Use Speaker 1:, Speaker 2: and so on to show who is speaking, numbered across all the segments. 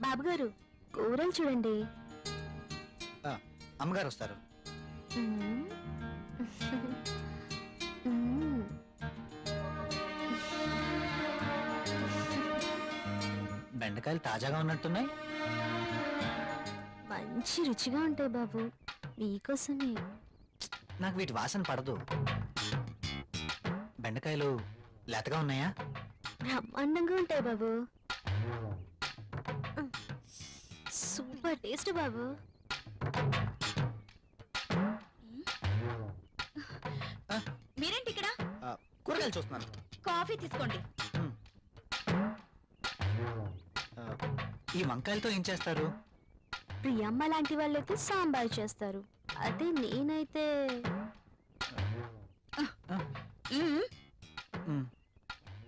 Speaker 1: బాబు గారు కూరలు చూడండి.
Speaker 2: అమ్మగారు వస్తారు. బెండకాయలు తాజాగా ఉన్నట్టున్నాయి.
Speaker 1: మంచి రుచిగా ఉంటాయి బాబు, మీకోసమే.
Speaker 2: నాకు వీటి వాసన పడదు. బెండకాయలు లేతగా ఉన్నాయా?
Speaker 1: బ్రహ్మాండంగా ఉంటాయి బాబు. సూపర్ టేస్ట్ బాబు.
Speaker 3: మీరేంటి ఇక్కడ?
Speaker 2: కూరగాయలు చూస్తున్నాను.
Speaker 3: కాఫీ తీసుకోండి.
Speaker 2: ఈ వంకాయలతో ఏం చేస్తారు?
Speaker 1: ప్రియమ్మ లాంటి వాళ్ళైతే సాంబార్ చేస్తారు, అదే నేనైతే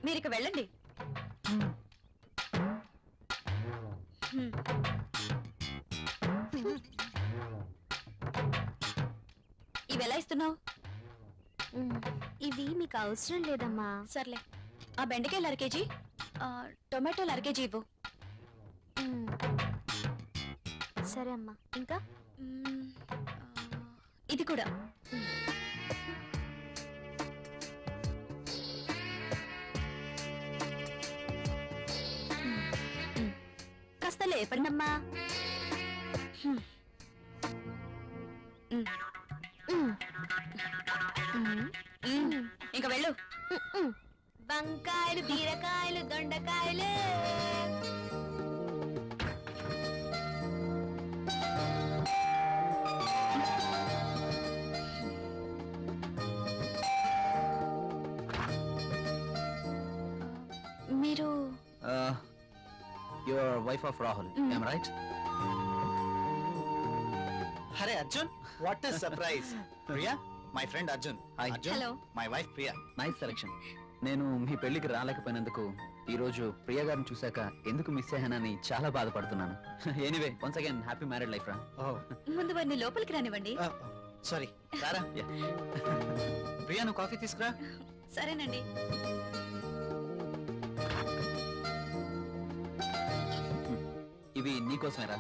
Speaker 3: మీరు ఇక వెళ్ళండి. ఇవి ఎలా ఇస్తున్నావు?
Speaker 1: ఇవి మీకు అవసరం లేదమ్మా.
Speaker 3: సర్లే, ఆ బెండకాయలు 1/2 కేజీ, టొమాటోలు 1/2 కేజీ ఇవ్వు.
Speaker 1: సరే అమ్మా. ఇంకా
Speaker 3: ఇది కూడా. కాస్త లేపండమ్మా. ఇంకా వెళ్ళు.
Speaker 1: వంకాయలు, బీరకాయలు, దొండకాయలు.
Speaker 3: మీరు
Speaker 2: your wife of Rahul, am I right? అరే Arjun, what a surprise. Priya, my friend Arjun. Hi Arjun.
Speaker 3: Hello.
Speaker 2: My wife Priya.
Speaker 4: Nice selection. నేను మీ పెళ్లికి రాలేకపోయినందుకు ఈ రోజు ప్రియా గారిని చూశాక ఎందుకు మిస్ అయ్యానని చాలా బాధపడుతున్నాను. Anyway, once again happy married life రా.
Speaker 3: ముందు వారిని లోపలికి రానివ్వండి.
Speaker 2: సారీ, రారా. ప్రియా, నువ్వు కాఫీ తీసుకురా.
Speaker 3: సరేనండి.
Speaker 4: ఇవి నీకోసమేరా.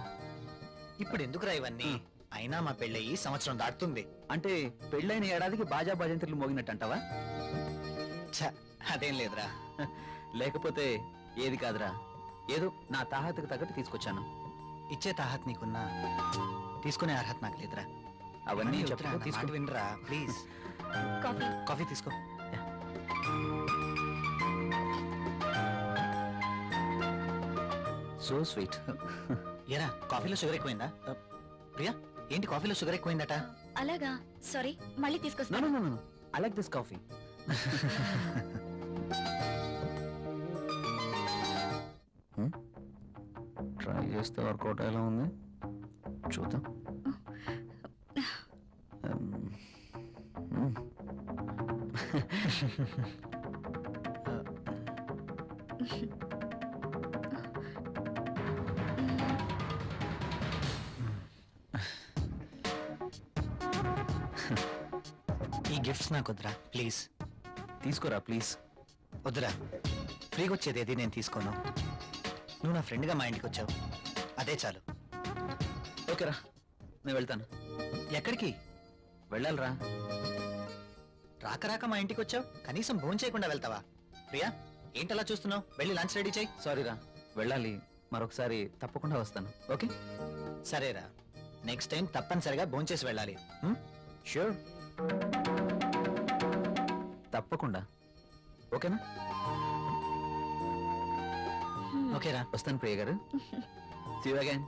Speaker 2: ఇప్పుడు ఎందుకురా ఇవన్నీ? అయినా మా పెళ్ళయి సంవత్సరం దాటుతుంది.
Speaker 4: అంటే పెళ్ళైన ఏడాదికి బాజా భజంత్రులు మోగినట్టు అంటావా?
Speaker 2: అదేం లేదురా.
Speaker 4: లేకపోతే ఏది కాదురా, ఏదో నా తాహతకు తగ్గట్టు తీసుకొచ్చాను.
Speaker 2: ఇచ్చే తాహత్ నీకున్నా, తీసుకునే అర్హత నాకు లేదురా.
Speaker 4: అవన్నీ
Speaker 2: చెప్తున్నా,
Speaker 4: చెప్పు,
Speaker 2: మాట వినరా ప్లీజ్.
Speaker 3: కాఫీ.
Speaker 2: కాఫీ తీసుకో.
Speaker 4: So sweet.
Speaker 2: ఏరా, కాఫీలో షుగర్ ఎక్కువైందా? ప్రియా, ఏంటి కాఫీలో షుగర్ ఎక్కువైందట?
Speaker 3: అలాగా, సారీ, మళ్ళీ తీసుకొస్తాను.
Speaker 4: I like this coffee. Try చేస్తే వర్కౌట్ ఎలా ఉంది చూద్దాం.
Speaker 2: ఈ గిఫ్ట్స్ నాకు వద్దురా ప్లీజ్.
Speaker 4: తీసుకోరా ప్లీజ్.
Speaker 2: వద్దురా, ఫ్రీగా వచ్చేది ఏది నేను తీసుకోను. నువ్వు నా ఫ్రెండ్గా మా ఇంటికి వచ్చావు, అదే చాలు.
Speaker 4: ఓకేరా, నేను వెళ్తాను.
Speaker 2: ఎక్కడికి
Speaker 4: వెళ్ళాలిరా.
Speaker 2: రాక రాక మా ఇంటికి వచ్చావు, కనీసం భోజనం చేయకుండా వెళ్తావా? ప్రియా, ఏంటలా చూస్తున్నావు? వెళ్ళి లంచ్ రెడీ చేయి.
Speaker 4: సారీరా, వెళ్ళాలి. మరొకసారి తప్పకుండా వస్తాను. ఓకే?
Speaker 2: సరేరా, నెక్స్ట్ టైం తప్పనిసరిగా భోజనం చేసి వెళ్ళాలి.
Speaker 4: ష్యూర్, తప్పకుండా. ఓకేనా?
Speaker 2: ఓకేరా,
Speaker 4: వస్తాను ప్రియ గారు. See you again.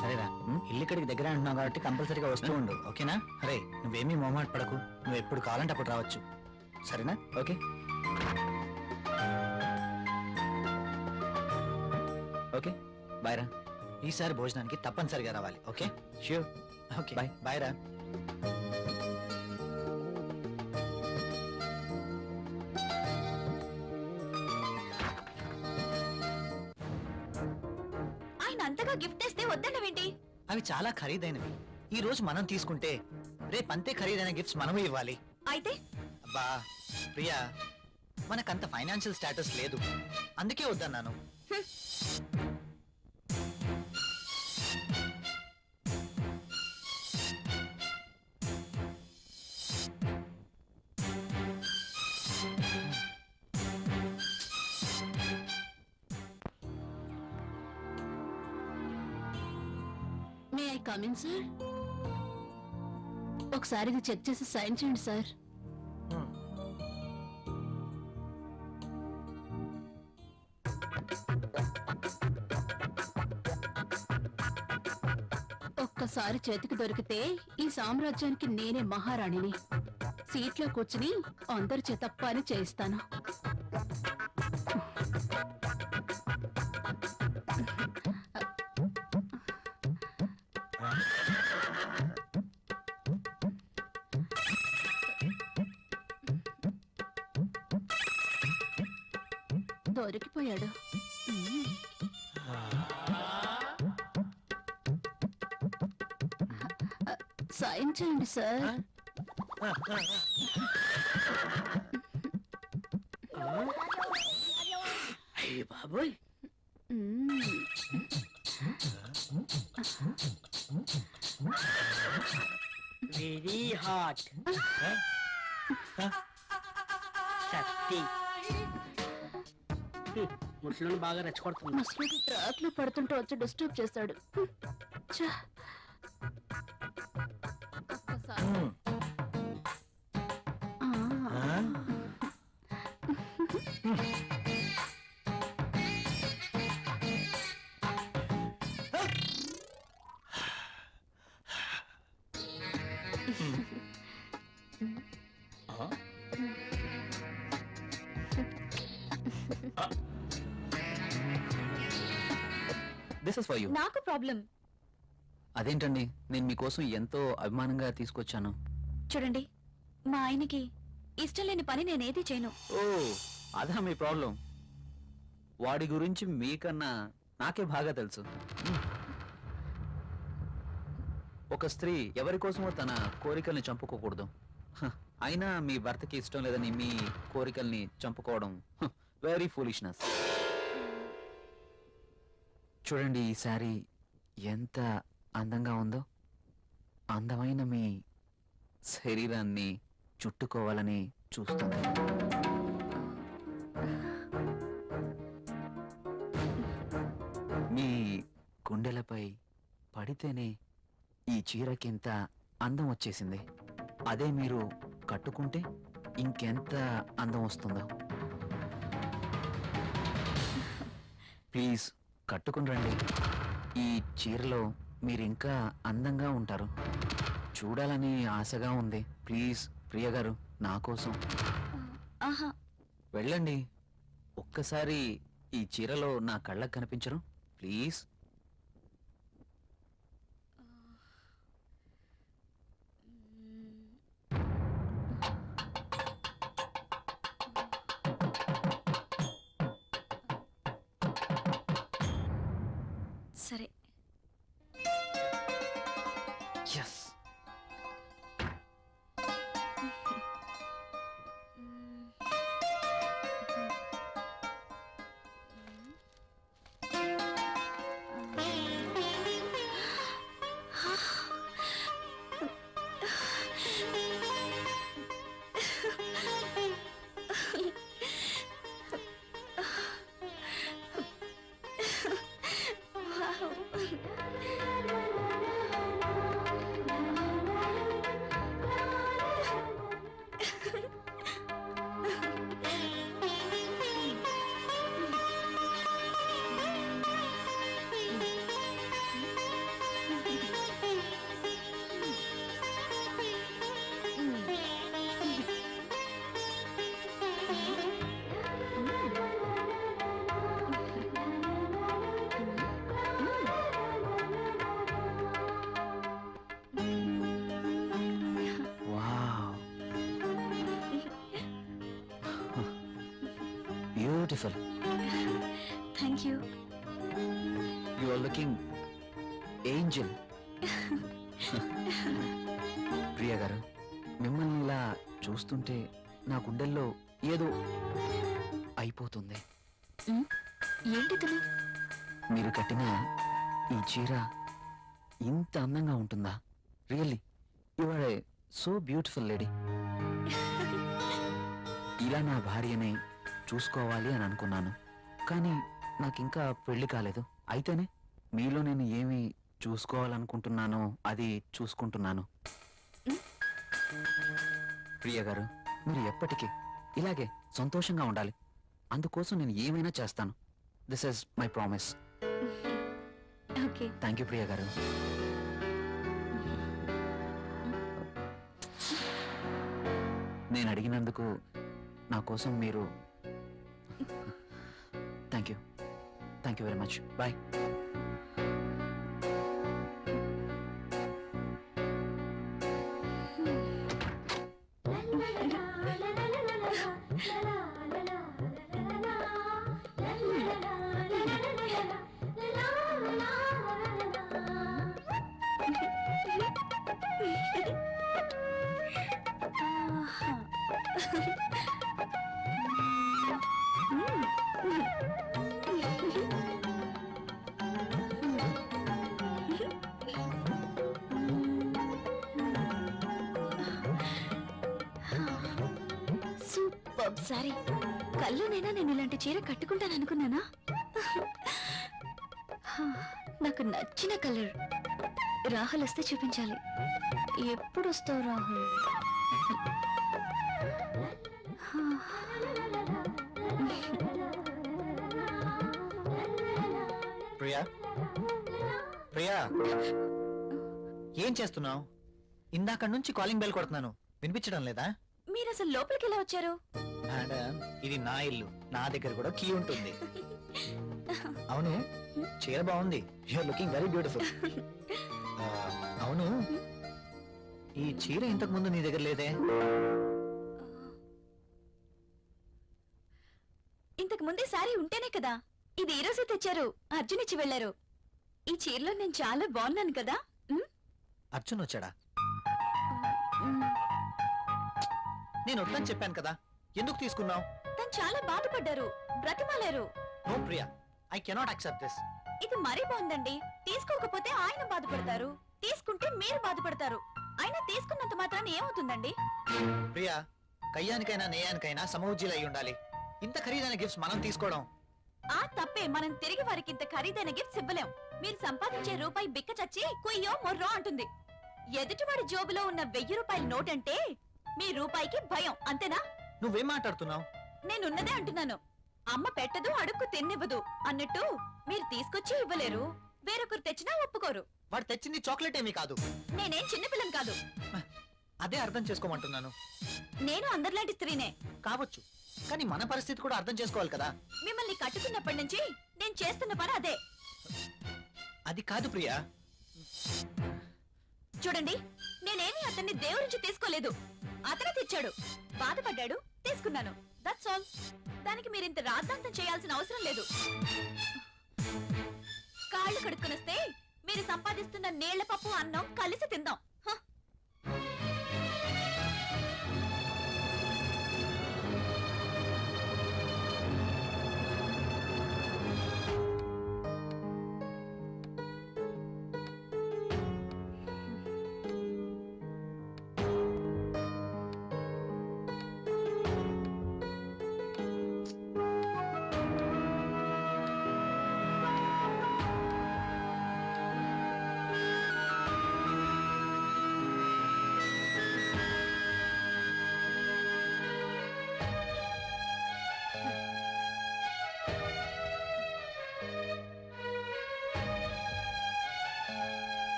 Speaker 2: సరేరా, ఇల్లు ఇక్కడికి దగ్గర అంటున్నావు కాబట్టి కంపల్సరీగా వస్తూ ఉండు. ఓకేనా? అరే, నువ్వేమీ మొహమాట పడకు, నువ్వు ఎప్పుడు కావాలంటే అప్పుడు రావచ్చు. సరేనా?
Speaker 4: ఓకే. ఓకే, బాయ్ రా.
Speaker 2: ఈసారి భోజనానికి తప్పనిసరిగా రావాలి. Okay?
Speaker 4: Sure.
Speaker 2: Okay,
Speaker 4: bye.
Speaker 2: Bye రా.
Speaker 3: ఆయన అంతగా గిఫ్ట్ ఇస్తే వద్దన్నవేంటి?
Speaker 2: అవి చాలా ఖరీదైనవి. ఈ రోజు మనం తీసుకుంటే రేపంతే ఖరీదైన గిఫ్ట్స్ మనము ఇవ్వాలి.
Speaker 3: అయితే
Speaker 2: అబ్బా ప్రియా, మనకంత ఫైనాన్షియల్ స్టేటస్ లేదు. అందుకే వద్దన్నాను.
Speaker 1: May I come in sir? ఒకసారి ఇది చెక్ చేసి సైన్ చేయండి సార్. ఒక్కసారి చేతికి దొరికితే ఈ సామ్రాజ్యానికి నేనే మహారాణిని. సీట్లో కూర్చుని అందరి చేత పని చేయిస్తాను. దొరికిపోయాడు. సైన్ చేయండి సార్.
Speaker 5: అయ్య బాబోయ్, వెరీ హాట్. శక్తి ముసలిని బాగా రెచ్చగొడుతుంది.
Speaker 1: ముసలికి ట్రాక్ లో పడుతుంటే వచ్చి డిస్టర్బ్ చేశాడు. ఛ! ఒక్కసారి. ఆ.
Speaker 4: This is for you.
Speaker 3: నాకు ప్రాబ్లం.
Speaker 4: అదేంటండి, నేను మీకోసం ఎంతో అభిమానంగా తీసుకొచ్చాను.
Speaker 3: చూడండి, మా ఆయనకి ఇష్టం లేని పని నేనేది చేయను.
Speaker 4: ఓ, అదా మీ ప్రాబ్లం. వాడి గురించి మీకన్నా నాకే బాగా తెలుసు. ఒక స్త్రీ ఎవరి కోసమో తన కోరికల్ని చంపుకోకూడదు. అయినా మీ భర్తకి ఇష్టం లేదని మీ కోరికల్ని చంపుకోవడం వెరీ ఫూలిష్నెస్. చూడండి, ఈ శారీ ఎంత అందంగా ఉందో. అందమైన మీ శరీరాన్ని చుట్టుకోవాలని చూస్తుంది. మీ గుండెలపై పడితేనే ఈ చీరకింత అందం వచ్చేసింది. అదే మీరు కట్టుకుంటే ఇంకెంత అందం వస్తుందో. ప్లీజ్ కట్టుకుని రండి. ఈ చీరలో మీరు ఇంకా అందంగా ఉంటారు. చూడాలని ఆశగా ఉంది. ప్లీజ్ ప్రియ గారు, నా కోసం
Speaker 3: ఆహా,
Speaker 4: వెళ్ళండి. ఒక్కసారి ఈ చీరలో నా కళ్ళకు కనిపించరు? ప్లీజ్.
Speaker 3: సరే.
Speaker 4: Yes. Beautiful.
Speaker 3: Thank you.
Speaker 4: You are looking angel. Priya గారు, మిమ్మల్ని ఇలా చూస్తుంటే నా గుండెల్లో ఏదో అయిపోతుంది.
Speaker 3: ఏంటి తను?
Speaker 4: మీరు కట్టిన ఈ చీర ఇంత అందంగా ఉంటుందా? Really you are a so beautiful lady. ఇలా నా భార్యని చూసుకోవాలి అని అనుకున్నాను, కానీ నాకు ఇంకా పెళ్లి కాలేదు. అయితేనే మీలో నేను ఏమి చూసుకోవాలనుకుంటున్నానో అది చూసుకుంటున్నాను. ప్రియ గారు, మీరు ఎప్పటికీ ఇలాగే సంతోషంగా ఉండాలి. అందుకోసం నేను ఏమైనా చేస్తాను. This is my promise.
Speaker 3: Okay.
Speaker 4: Thank you Priya గారు. నేను అడిగినందుకు నా కోసం మీరు thank you very much. Bye.
Speaker 3: Super sari. కల్లోనైనా నేను ఇలాంటి చీర కట్టుకుంటాను అనుకున్నానా? నాకు నచ్చిన కలర్. రాహుల్ వస్తే చూపించాలి. ఎప్పుడు వస్తావు రాహుల్?
Speaker 2: ప్రియా, ప్రియా, ఏం చేస్తున్నావు? ఇందాక నుంచి కాలింగ్ బెల్ కొడుతున్నాను, వినిపించడం లేదా?
Speaker 3: మీరు అసలు లోపలికి ఎలా వచ్చారు?
Speaker 2: మేడం, ఇది నా ఇల్లు, నా దగ్గర కూడా కీ ఉంటుంది. అవును, చీర బాగుంది. You are looking very beautiful. అవును, ఈ చీర ఇంతకు ముందు నీ దగ్గర లేదే?
Speaker 3: ఇంతకు ముందే సారీ ఉంటేనే కదా. ఇది ఈ రోజే తెచ్చారు. అర్జున్ ఇచ్చి వెళ్లారు. ఈ చీరలో నేను చాలా బాగున్నాను కదా.
Speaker 2: అర్జున్ వచ్చాడా?
Speaker 3: మ్,
Speaker 2: నేను వద్దని చెప్పాను కదా, ఎందుకు తీసుకున్నావు?
Speaker 3: తను చాలా బాధపడ్డారు, బ్రతిమాలారు.
Speaker 2: No Priya, I cannot accept this.
Speaker 3: ఇది మరీ బాగుందండి. తీసుకోకపోతే ఆయన బాధపడతారు, తీసుకుంటే మీరు బాధపడతారు. అయినా తీసుకున్నంత మాత్రాన ఏమవుతుందండి?
Speaker 2: ప్రియా, కయ్యానికైనా నేయానికైనా సమౌజ్జీలు అయి ఉండాలి. ఇంత ఖరీదైన గిఫ్ట్స్ మనం తీసుకోవడం
Speaker 3: ఆ తప్పే. మనం తిరిగి వారికి ఇంత ఖరీదైన గిఫ్ట్స్ ఇవ్వలేం. మీరు సంపాదించే రూపాయి బిక్క చచ్చి కుయ్యో మొర్రో అంటుంది. ఎదుటివాడి జోబులో ఉన్న 1000 రూపాయల నోట్ అంటే మీ రూపాయికి భయం, అంతేనా?
Speaker 2: నువ్వేం మాట్లాడుతున్నావు?
Speaker 3: నేనున్నదే అంటున్నాను. అమ్మ పెట్టదు, అడుక్కు తిన్నివ్వదు అన్నట్టు మీరు తీసుకొచ్చి ఇవ్వలేరు, వేరొకరు తెచ్చినా ఒప్పుకోరు.
Speaker 2: వాడు తెచ్చింది చాక్లెట్ ఏమీ కాదు.
Speaker 3: నేనేం చిన్నపిల్లని కాదు.
Speaker 2: అదే అర్థం చేసుకోమంటున్నాను.
Speaker 3: నేను అందరిలాంటి స్త్రీనే.
Speaker 2: కావచ్చు, కానీ మన పరిస్థితి కూడా అర్థం చేసుకోవాలి కదా.
Speaker 3: మిమ్మల్ని కట్టుకున్నప్పటి నుంచి నేను చేస్తున్న పని అదే.
Speaker 2: అది కాదు ప్రియా.
Speaker 3: చూడండి, నేనేమి అతన్ని దేవురించి తీసుకోలేదు. అతనే తెచ్చాడు, బాధపడ్డాడు, తీసుకున్నాను. That's all. దానికి మీరింత రాద్ధాంతం చేయాల్సిన అవసరం లేదు. కాళ్ళు కడుక్కునొస్తే మీరు సంపాదిస్తున్న నీళ్ల పప్పు అన్నం కలిసి తిందాం. హ.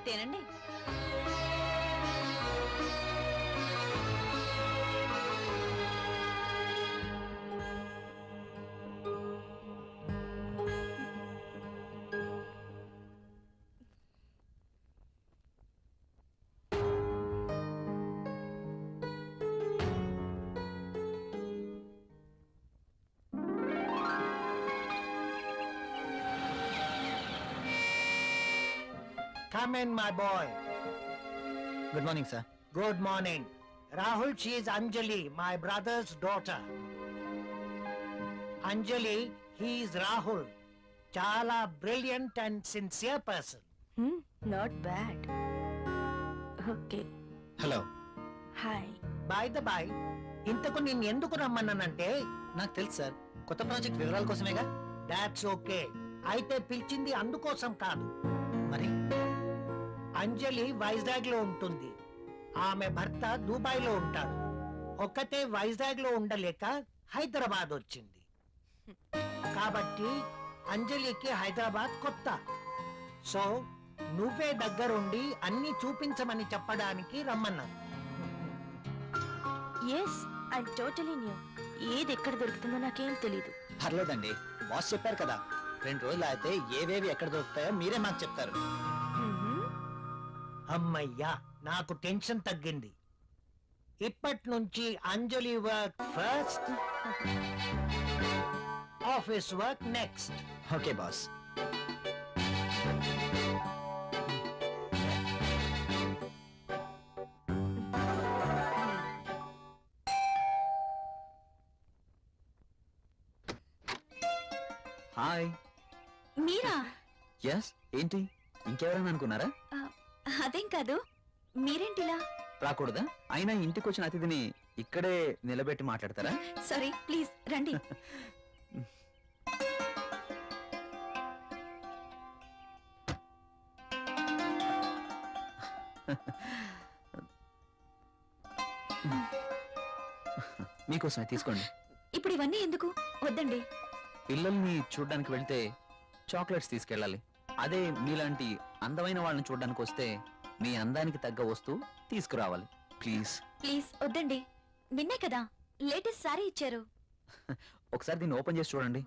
Speaker 3: తినండి.
Speaker 2: Come in, my boy. Good morning sir.
Speaker 6: Good morning. Rahul, she is Anjali, my brother's daughter. Anjali, he is Rahul. Chala brilliant and sincere person.
Speaker 3: Not bad. Okay,
Speaker 2: hello.
Speaker 3: Hi.
Speaker 6: By the by, ఇంతకు నేను ఎందుకు రమ్మన్నానంటే
Speaker 2: నాకు తెలుసు sir, కొత్త project వివరాల కోసమేగా.
Speaker 6: That's okay. అయితే పిలిచింది అందుకోసం కాదు.
Speaker 2: మరి
Speaker 6: అంజలి వైజాగ్ లో ఉంటుంది, ఆమె భర్త దుబాయ్ లో ఉంటాడు. ఒక్కతే వైజాగ్ లో ఉండలేక హైదరాబాద్ వచ్చింది. కాబట్టి అంజలికి హైదరాబాద్ కొత్త. సో నువ్వే దగ్గరుండి అన్ని చూపించమని చెప్పడానికి రమ్మన్నాను.
Speaker 3: Yes, I totally knew. ఏది ఎక్కడ దొరుకుతుందో నాకేం తెలీదు.
Speaker 2: పర్లేదండి, బాస్ చెప్పారు కదా, 2 రోజులు అయితే ఏవేవి ఎక్కడ దొరుకుతాయో మీరే మాకు చెప్తారు.
Speaker 6: అమ్మయ్యా, నాకు టెన్షన్ తగ్గింది. ఇప్పటి నుంచి Anjali work first, office work next.
Speaker 2: Okay boss.
Speaker 4: Hi.
Speaker 3: మీరా?
Speaker 4: ఎస్, ఏంటి ఇంకెవరైనా అనుకున్నారా?
Speaker 3: అదేం కాదు, మీరేంటిలా?
Speaker 4: రాకూడదా? అయినా ఇంటికి వచ్చిన అతిథిని ఇక్కడే నిలబెట్టి మాట్లాడతారా?
Speaker 3: సారీ, ప్లీజ్ రండి.
Speaker 4: మీకోసమే తీసుకోండి.
Speaker 3: ఇప్పుడు ఇవన్నీ ఎందుకు? వద్దండి.
Speaker 4: పిల్లల్ని చూడ్డానికి వెళ్తే చాక్లెట్స్ తీసుకెళ్ళాలి. అదే మీలాంటి అందమైన వాళ్ళని చూడ్డానికి వస్తే మీ అందానికి తగ్గ వస్తువు తీసుకురావాలి. ప్లీజ్
Speaker 3: ప్లీజ్ వద్దండి. నిన్నే కదా లేటెస్ట్ సారీ ఇచ్చారు.
Speaker 4: ఒకసారి దీన్ని ఓపెన్ చేసి చూడండి.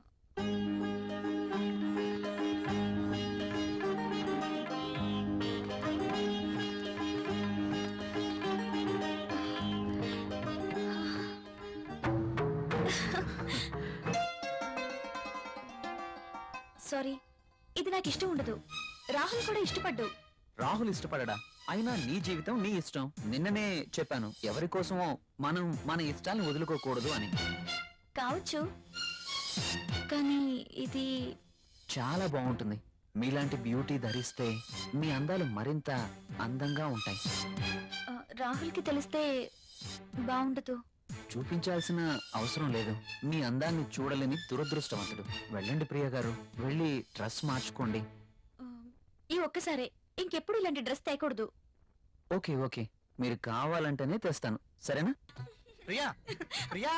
Speaker 3: సారీ, ఇది నాకు ఇష్టం ఉండదు. రాహుల్ కూడా ఇష్టపడ్డు.
Speaker 4: రాహుల్ ఇష్టపడడా? అయినా నీ జీవితం నీ ఇష్టం. నిన్ననే చెప్పాను, ఎవరి కోసమో మనం మన ఇష్టాలను వదులుకోకూడదు అని.
Speaker 3: కావచ్చు, కానీ ఇది
Speaker 4: చాలా బాగుంటుంది. మీలాంటి బ్యూటీ ధరిస్తే మీ అందాలు మరింత అందంగా ఉంటాయి.
Speaker 3: రాహుల్కి తెలిస్తే బాగుండదు.
Speaker 4: చూపించాల్సిన అవసరం లేదు. మీ అందాన్ని చూడలేని దురదృష్టవంతుడు. వెళ్ళండి ప్రియ గారు, వెళ్ళి డ్రెస్ మార్చుకోండి.
Speaker 3: ఈ ఒక్కసారే, ఇంకెప్పుడు ఇలాంటి డ్రెస్ తేకూడదు.
Speaker 4: ఓకే ఓకే, మీరు కావాలంటేనే తెస్తాను, సరేనా?
Speaker 2: ప్రియా, ప్రియా.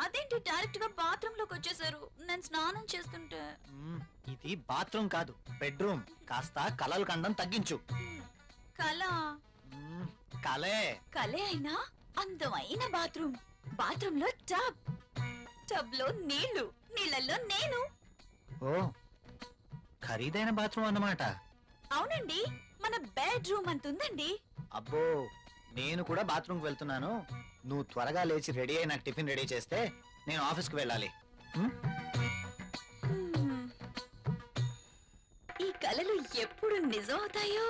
Speaker 3: అదేంటి డైరెక్ట్ గా బాత్రూమ్ లోకి వచ్చేసారు? నేను స్నానం చేస్తుంటే.
Speaker 2: ఇది బాత్రూమ్ కాదు, బెడ్రూమ్. కాస్త కలలు కండం తగ్గించు.
Speaker 3: కళ
Speaker 2: కలే.
Speaker 3: కలే అయినా అందమైన బాత్రూమ్. బాత్రూమ్ లో టబ్ లో నీళ్లు, నీళ్ళల్లో నేను.
Speaker 2: ఓ, ఖరీదైన బాత్రూమ్ అన్నమాట.
Speaker 3: అవునండి, మన బెడ్రూమ్ అంతుందండి.
Speaker 2: అబ్బో, నేను కూడా బాత్రూమ్కి వెళ్తున్నాను. నువ్వు త్వరగా లేచి రెడీ అయి నాకు టిఫిన్ రెడీ చేస్తే నేను ఆఫీస్కి వెళ్ళాలి.
Speaker 3: ఈ కలలు ఎప్పుడు నిజం అవుతాయో.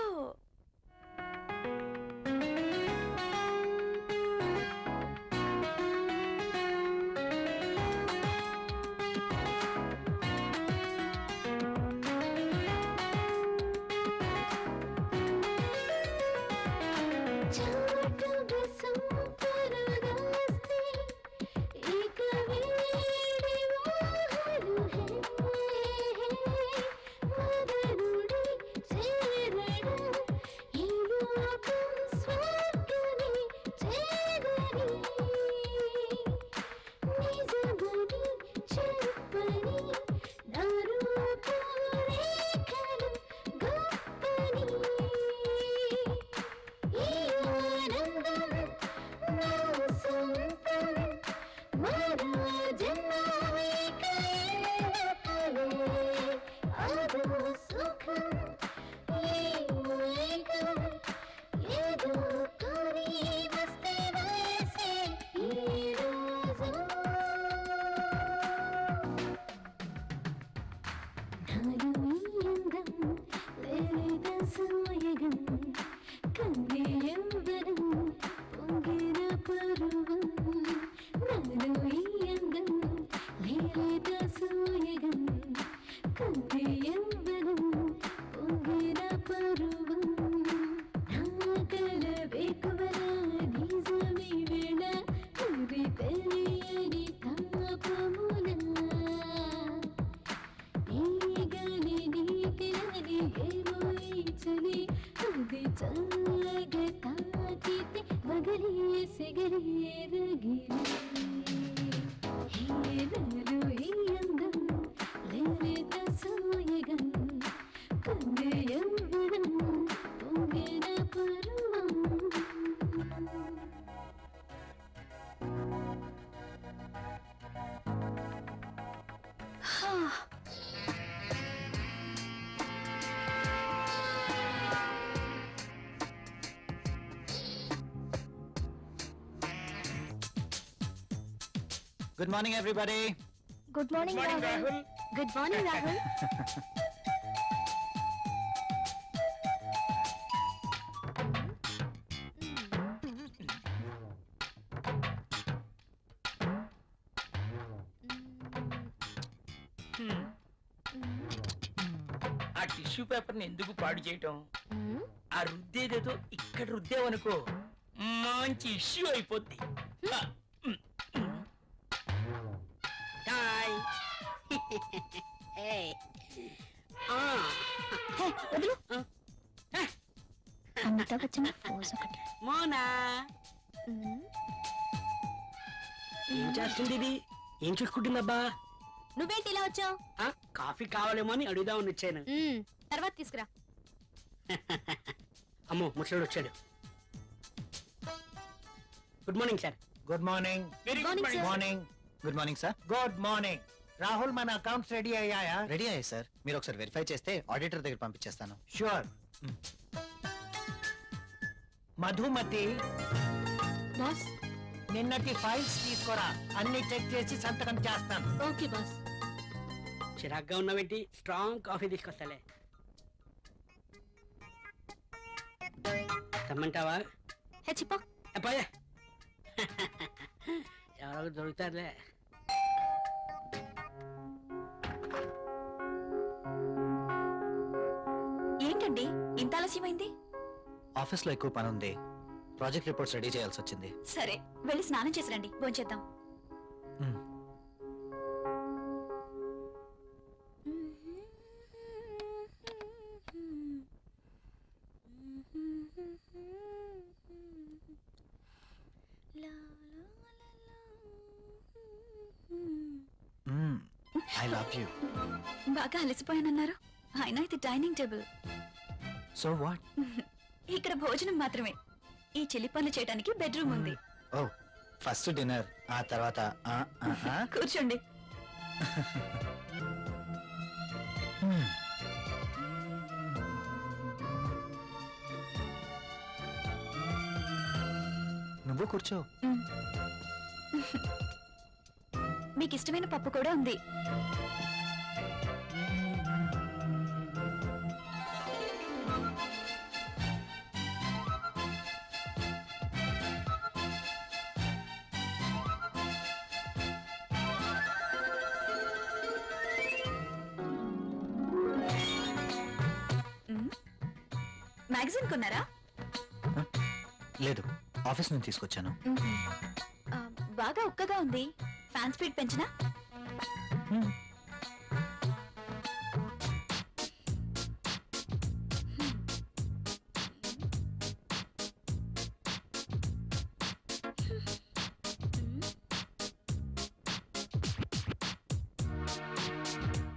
Speaker 3: కన్నే
Speaker 2: good morning everybody.
Speaker 3: Good morning Rahul. Good morning Rahul.
Speaker 5: ఆ టిష్యూ పేపర్ ని ఎందుకు పాడు చేయటం? ఆ రుద్దేదేదో ఇక్కడ రుద్దేవనుకో మంచి ఇష్యూ అయిపోద్ది. హాయ్. Hey.
Speaker 3: వదులు. అమితాబ్ బచ్చన్ పోజ్ ఒకటి.
Speaker 5: మోనా ఏం చేస్తుంది ఇది? ఏం చూసుకుంటుందబ్బా?
Speaker 3: నువ్వేంటి ఇలా వచ్చావు?
Speaker 5: కాఫీ కావాలేమో అని అడుగుదామని వచ్చాను.
Speaker 3: తర్వాత తీసుకురా.
Speaker 5: అమ్మో ముసలుడు వచ్చాడు. Good morning sir.
Speaker 6: Good morning.
Speaker 5: Very
Speaker 3: Morning, sir.
Speaker 6: Morning.
Speaker 2: Good morning sir.
Speaker 6: Good morning. Rahul, మన అకౌంట్స్ రెడీ అయ్యాయా?
Speaker 2: రెడీ అయ్యాయి సార్. మీరు ఒకసారి వెరిఫై చేస్తే ఆడిటర్ దగ్గర పంపించేస్తాను.
Speaker 6: షూర్. మధుమతి,
Speaker 1: బాస్.
Speaker 6: నిన్నటి ఫైల్స్ తీసుకురా. అన్ని చెక్ చేసి సంతకం చేస్తాను.
Speaker 1: Okay boss.
Speaker 5: చిరాగ్గా ఉన్నావేంటి? Strong coffee తీసుకొస్తాలే. తెమ్మంటావా?
Speaker 3: హెచ్చిపో.
Speaker 5: అబ్బాయే ఎవరో దొరుకుతారులే.
Speaker 3: ఏంటండి ఇంత ఆలస్యమైంది?
Speaker 2: ఆఫీస్ లో ఎక్కువ పని ఉంది. ప్రాజెక్ట్ రిపోర్ట్స్ రెడీ చేయాల్సి వచ్చింది.
Speaker 3: సరే వెళ్ళి స్నానం చేసి రండి, భోంచేద్దాం.
Speaker 2: మ్మ్. I love you.
Speaker 3: బాగా అలసిపోయానన్నారు. అయినా ఇది డైనింగ్ టేబుల్.
Speaker 2: So what?
Speaker 3: ఇక్కడ భోజనం మాత్రమే. ఈ చెల్లి పనులు చేయడానికి బెడ్రూమ్ ఉంది.
Speaker 2: ఓ, ఫస్ట్ డిన్నర్, ఆ తర్వాత
Speaker 3: కూర్చోండి.
Speaker 2: నువ్వు కూర్చో.
Speaker 3: మీకు ఇష్టమైన పప్పు కూడా ఉంది. మ్యాగజైన్ కొన్నారా?
Speaker 2: లేదు, ఆఫీస్ నుంచి తీసుకొచ్చాను.
Speaker 3: ఆ, బాగా ఉక్కగా ఉంది. ఫ్యాన్ స్పీడ్ పెంచినా?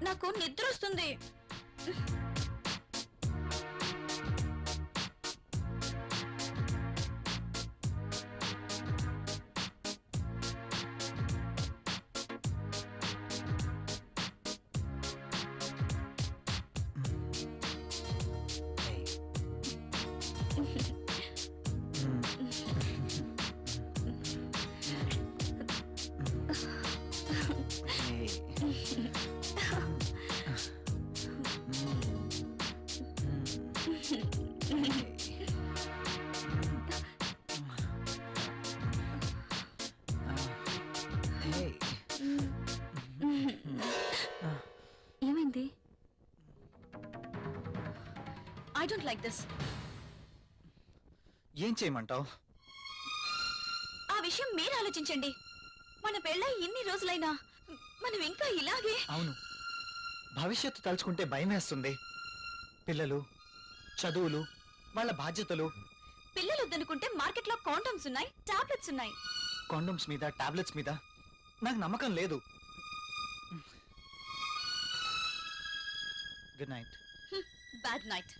Speaker 3: నాకు నిద్ర వస్తుంది. ఏమైంది? I don't like this.
Speaker 2: ఏం చేయమంటావు?
Speaker 3: ఆ విషయం మీరు ఆలోచించండి. మన పెళ్ళై ఇన్ని రోజులైనా మనం ఇంకా ఇలాగే.
Speaker 2: అవును, భవిష్యత్తు తలుచుకుంటే భయం వేస్తుంది. పిల్లలు, చదువులు, వాళ్ళ బాధ్యతలు.
Speaker 3: పిల్లలు వద్దనుకుంటే మార్కెట్లో కాండమ్స్ ఉన్నాయి, టాబ్లెట్స్ ఉన్నాయి.
Speaker 2: కాండమ్స్ మీద, టాబ్లెట్స్ మీద నాకు నమ్మకం లేదు. Good night.
Speaker 3: Bad night.